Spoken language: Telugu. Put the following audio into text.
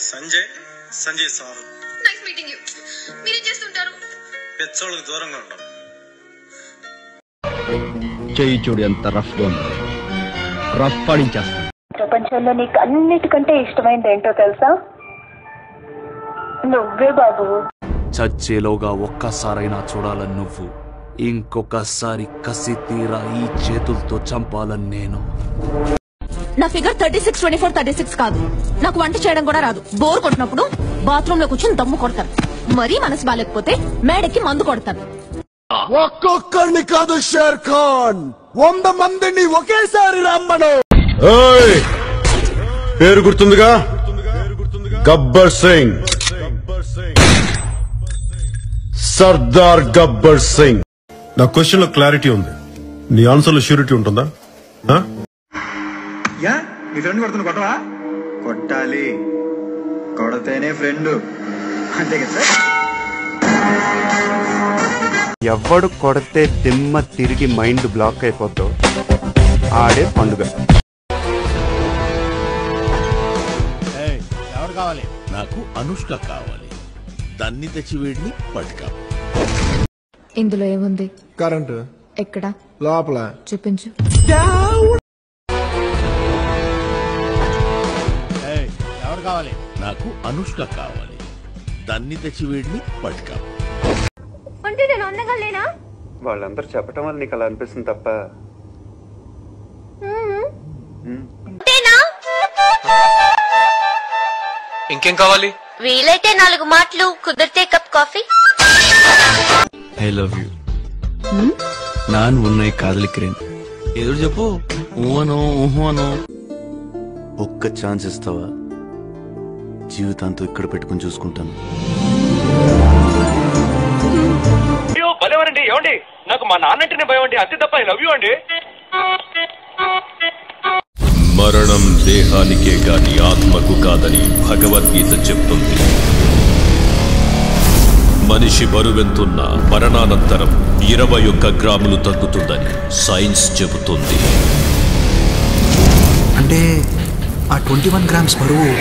Sanjay Sahu. Nice meeting you. మీరేం చేస్తుంటారు? పెచ్చోళ్ళకి దూరంగా ఉంటాం. చెయ్యి చూడు ఎంత రఫ్ గా ఉంది. రఫ్ పడించేస్తా. ప్రపంచంలో నీకు అన్నిటికంటే ఇష్టమైనది ఏంటో తెలుసా? నువ్వే బాబు. చచ్చేలోగా ఒక్కసారైనా చూడాలని నువ్వు, ఇంకొకసారి కసి తీరా ఈ చేతులతో చంపాలని నేను. నా ఫిగర్ 36, 24, 36 కాదు. నాకు వంట చేయడం కూడా రాదు. బోర్ కొట్టినప్పుడు బాత్రూమ్ లో కూర్చొని దమ్ము కొడతాను. మరీ మనసు బాలేకపోతే మేడకి మందు కొడతాను. ఒక్కొక్కరిని కాదు షేర్ ఖాన్, 100 మందిని ఒకేసారి రమ్మను. పేరు గుర్తుందిగా? గబ్బర్ సింగ్, సర్దార్ గబ్బర్ సింగ్. నా క్వశ్చన్ లో క్లారిటీ ఉంది, నీ ఆన్సర్ లో ష్యూరిటీ ఉంటుందా? నీ ఫ్రెండ్ కొడుతున్నా కొట్టవా? కొట్టాలి, కొడితేనే ఫ్రెండ్, అంతే కదా? ఎవడు కొడితే దిమ్మ తిరిగి మైండ్ బ్లాక్ అయిపోతావు ఆడే పండుగ. ఎవరు కావాలి? నాకు అనుష్క కావాలి. దాన్ని తెచ్చి వీడిని పట్టుకా. ఇందులో ఏముంది? కరెంటు. ఎక్కడ? లోపల. చూపించు. ఎవరు కావాలి? నాకు అనుష్క కావాలి. దాన్ని తెచ్చి వీడిని పట్టుకా. అంటే నేను అందంగా లేనా? వాళ్ళందరూ చెప్పటం వల్ల నీకు అలా అనిపిస్తుంది తప్ప. ఇంకేం కావాలి? వీలైతే 4 మాటలు, కుదిరితే cup coffee. I love you. Non ఉన్నాయి కాదలిக்கிறేన్. ఎదురు చెప్పు. ఊహను ఒక్క ఛాన్స్ ఇస్తావా? జీవితాంతో ఇక్కడ పెట్టుకుని చూసుకుంటాను. భలేవారండి. ఏమండి, నాకు మా నాన్నంటేనే భయం అండి, అంతే తప్ప ఐ లవ్ యూ అండి. మరణం దేహానికే గాని ఆత్మకు కాదని భగవద్గీత చెప్తుంది. మనిషి బరువెంతున్న మరణానంతరం 21 గ్రాములు తగ్గుతుందని సైన్స్ చెబుతుంది. అంటే ఆ 21 గ్రామ్స్ బరువు